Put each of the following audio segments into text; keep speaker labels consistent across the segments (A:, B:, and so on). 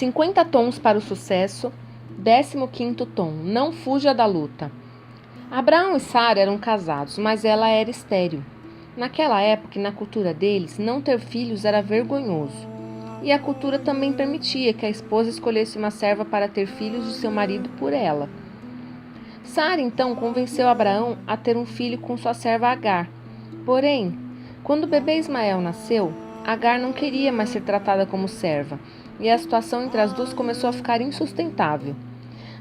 A: 50 tons para o sucesso, 15º tom, não fuja da luta. Abraão e Sara eram casados, mas ela era estéril. Naquela época e na cultura deles, não ter filhos era vergonhoso. E a cultura também permitia que a esposa escolhesse uma serva para ter filhos de seu marido por ela. Sara então convenceu Abraão a ter um filho com sua serva Agar. Porém, quando o bebê Ismael nasceu, Agar não queria mais ser tratada como serva, e a situação entre as duas começou a ficar insustentável.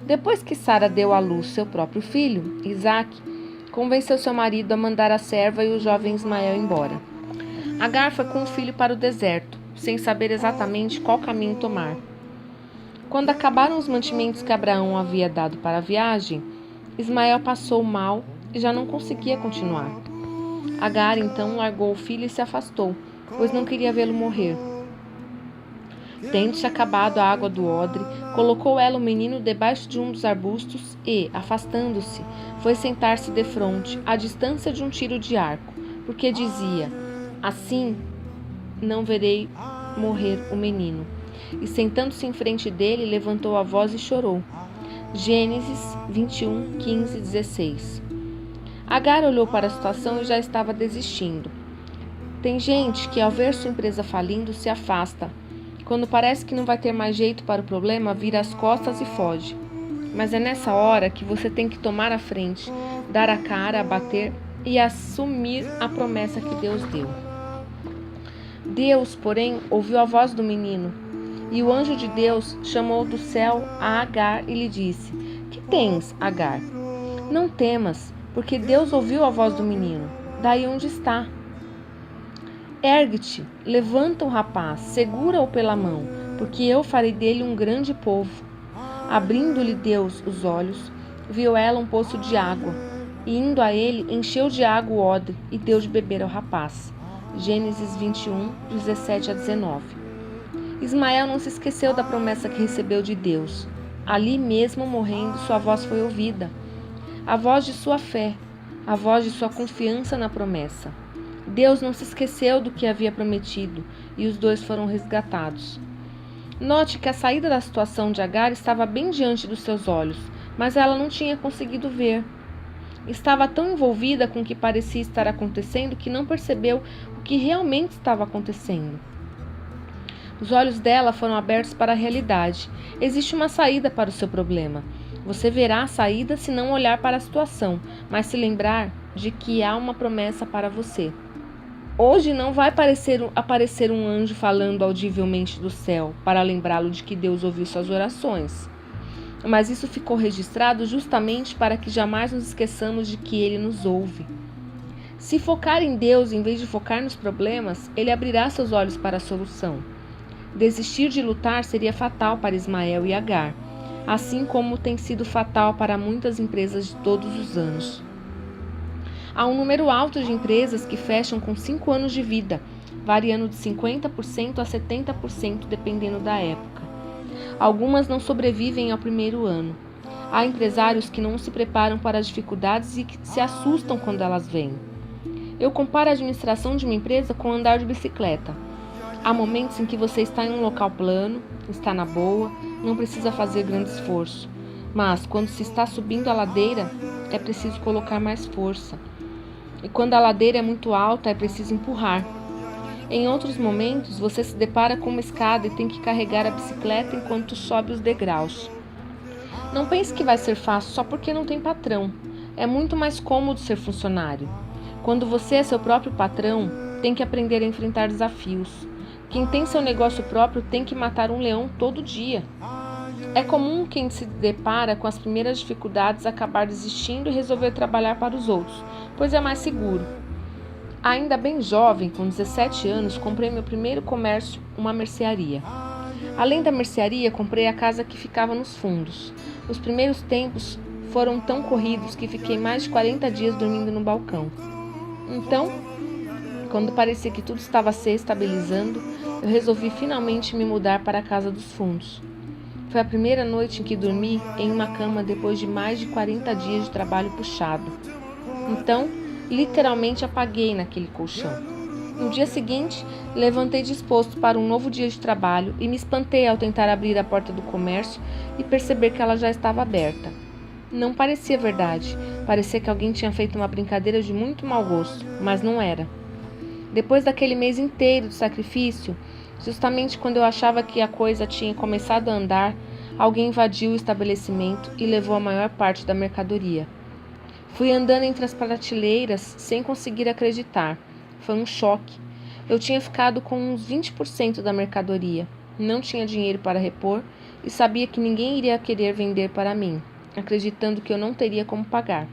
A: Depois que Sara deu à luz seu próprio filho, Isaque, convenceu seu marido a mandar a serva e o jovem Ismael embora. Agar foi com o filho para o deserto, sem saber exatamente qual caminho tomar. Quando acabaram os mantimentos que Abraão havia dado para a viagem, Ismael passou mal e já não conseguia continuar. Agar então largou o filho e se afastou, pois não queria vê-lo morrer. Tendo-se acabado a água do odre, colocou ela o menino debaixo de um dos arbustos e, afastando-se, foi sentar-se defronte, à distância de um tiro de arco, porque dizia: assim não verei morrer o menino. E sentando-se em frente dele, levantou a voz e chorou. Gênesis 21, 15 e 16. Agar olhou para a situação e já estava desistindo. Tem gente que, ao ver sua empresa falindo, se afasta. Quando parece que não vai ter mais jeito para o problema, vira as costas e foge. Mas é nessa hora que você tem que tomar a frente, dar a cara, bater e assumir a promessa que Deus deu. Deus, porém, ouviu a voz do menino, e o anjo de Deus chamou do céu a Agar e lhe disse: que tens, Agar? Não temas, porque Deus ouviu a voz do menino, daí onde está. Ergue-te, levanta o rapaz, segura-o pela mão, porque eu farei dele um grande povo. Abrindo-lhe Deus os olhos, viu ela um poço de água, e indo a ele, encheu de água o odre e deu de beber ao rapaz. Gênesis 21, 17 a 19. Ismael não se esqueceu da promessa que recebeu de Deus. Ali mesmo, morrendo, sua voz foi ouvida. A voz de sua fé, a voz de sua confiança na promessa. Deus não se esqueceu do que havia prometido, e os dois foram resgatados. Note que a saída da situação de Agar estava bem diante dos seus olhos, mas ela não tinha conseguido ver. Estava tão envolvida com o que parecia estar acontecendo que não percebeu o que realmente estava acontecendo. Os olhos dela foram abertos para a realidade. Existe uma saída para o seu problema. Você verá a saída se não olhar para a situação, mas se lembrar de que há uma promessa para você. Hoje não vai aparecer um anjo falando audivelmente do céu para lembrá-lo de que Deus ouviu suas orações. Mas isso ficou registrado justamente para que jamais nos esqueçamos de que Ele nos ouve. Se focar em Deus em vez de focar nos problemas, Ele abrirá seus olhos para a solução. Desistir de lutar seria fatal para Ismael e Agar, assim como tem sido fatal para muitas empresas de todos os anos. Há um número alto de empresas que fecham com 5 anos de vida, variando de 50% a 70% dependendo da época. Algumas não sobrevivem ao primeiro ano. Há empresários que não se preparam para as dificuldades e que se assustam quando elas vêm. Eu comparo a administração de uma empresa com andar de bicicleta. Há momentos em que você está em um local plano, está na boa, não precisa fazer grande esforço. Mas quando se está subindo a ladeira, é preciso colocar mais força. E quando a ladeira é muito alta, é preciso empurrar. Em outros momentos, você se depara com uma escada e tem que carregar a bicicleta enquanto sobe os degraus. Não pense que vai ser fácil só porque não tem patrão. É muito mais cômodo ser funcionário. Quando você é seu próprio patrão, tem que aprender a enfrentar desafios. Quem tem seu negócio próprio tem que matar um leão todo dia. É comum quem se depara com as primeiras dificuldades acabar desistindo e resolver trabalhar para os outros, pois é mais seguro. Ainda bem jovem, com 17 anos, comprei meu primeiro comércio, uma mercearia. Além da mercearia, comprei a casa que ficava nos fundos. Os primeiros tempos foram tão corridos que fiquei mais de 40 dias dormindo no balcão. Então, quando parecia que tudo estava se estabilizando, eu resolvi finalmente me mudar para a casa dos fundos. Foi a primeira noite em que dormi em uma cama depois de mais de 40 dias de trabalho puxado. Então, literalmente apaguei naquele colchão. No dia seguinte, levantei disposto para um novo dia de trabalho e me espantei ao tentar abrir a porta do comércio e perceber que ela já estava aberta. Não parecia verdade, parecia que alguém tinha feito uma brincadeira de muito mau gosto, mas não era. Depois daquele mês inteiro de sacrifício, justamente quando eu achava que a coisa tinha começado a andar, alguém invadiu o estabelecimento e levou a maior parte da mercadoria. Fui andando entre as prateleiras sem conseguir acreditar. Foi um choque. Eu tinha ficado com uns 20% da mercadoria. Não tinha dinheiro para repor e sabia que ninguém iria querer vender para mim, acreditando que eu não teria como pagar.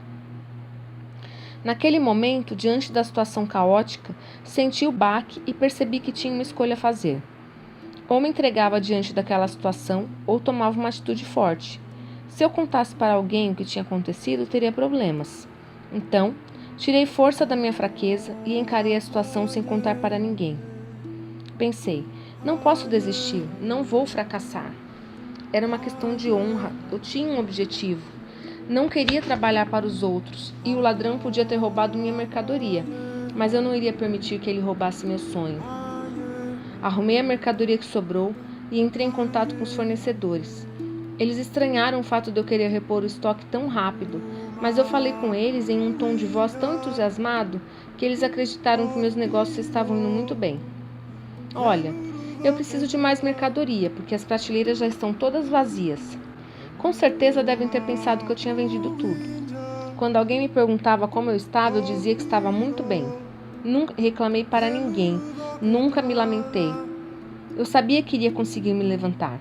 A: Naquele momento, diante da situação caótica, senti o baque e percebi que tinha uma escolha a fazer. Ou me entregava diante daquela situação, ou tomava uma atitude forte. Se eu contasse para alguém o que tinha acontecido, teria problemas. Então, tirei força da minha fraqueza e encarei a situação sem contar para ninguém. Pensei, não posso desistir, não vou fracassar. Era uma questão de honra, eu tinha um objetivo. Não queria trabalhar para os outros e o ladrão podia ter roubado minha mercadoria, mas eu não iria permitir que ele roubasse meu sonho. Arrumei a mercadoria que sobrou e entrei em contato com os fornecedores. Eles estranharam o fato de eu querer repor o estoque tão rápido, mas eu falei com eles em um tom de voz tão entusiasmado que eles acreditaram que meus negócios estavam indo muito bem. Olha, eu preciso de mais mercadoria, porque as prateleiras já estão todas vazias. Com certeza devem ter pensado que eu tinha vendido tudo. Quando alguém me perguntava como eu estava, eu dizia que estava muito bem. Nunca reclamei para ninguém, nunca me lamentei. Eu sabia que iria conseguir me levantar.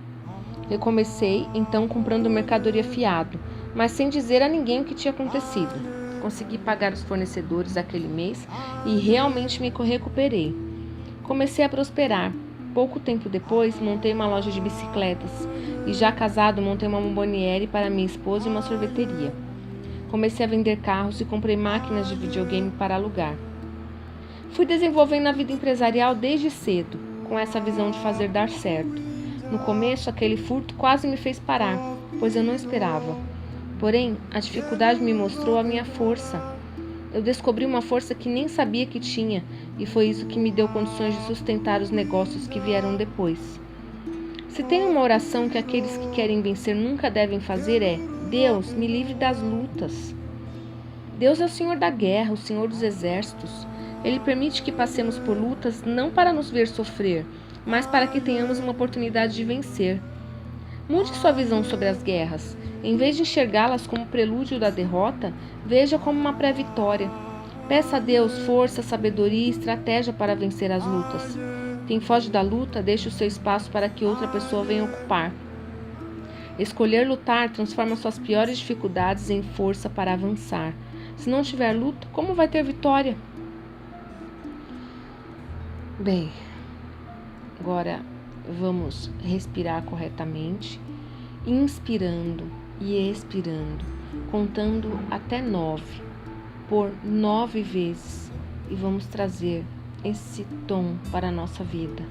A: Eu comecei, então, comprando mercadoria fiado, mas sem dizer a ninguém o que tinha acontecido. Consegui pagar os fornecedores aquele mês e realmente me recuperei. Comecei a prosperar. Pouco tempo depois, montei uma loja de bicicletas e, já casado, montei uma bomboniere para minha esposa e uma sorveteria. Comecei a vender carros e comprei máquinas de videogame para alugar. Fui desenvolvendo a vida empresarial desde cedo, com essa visão de fazer dar certo. No começo, aquele furto quase me fez parar, pois eu não esperava. Porém, a dificuldade me mostrou a minha força. Eu descobri uma força que nem sabia que tinha, e foi isso que me deu condições de sustentar os negócios que vieram depois. Se tem uma oração que aqueles que querem vencer nunca devem fazer é: Deus, me livre das lutas. Deus é o Senhor da guerra, o Senhor dos exércitos. Ele permite que passemos por lutas não para nos ver sofrer, mas para que tenhamos uma oportunidade de vencer. Mude sua visão sobre as guerras. Em vez de enxergá-las como prelúdio da derrota, veja como uma pré-vitória. Peça a Deus força, sabedoria e estratégia para vencer as lutas. Quem foge da luta, deixa o seu espaço para que outra pessoa venha ocupar. Escolher lutar transforma suas piores dificuldades em força para avançar. Se não tiver luta, como vai ter vitória? Bem, agora vamos respirar corretamente, inspirando e expirando, contando até 9, por 9 vezes, e vamos trazer esse tom para a nossa vida.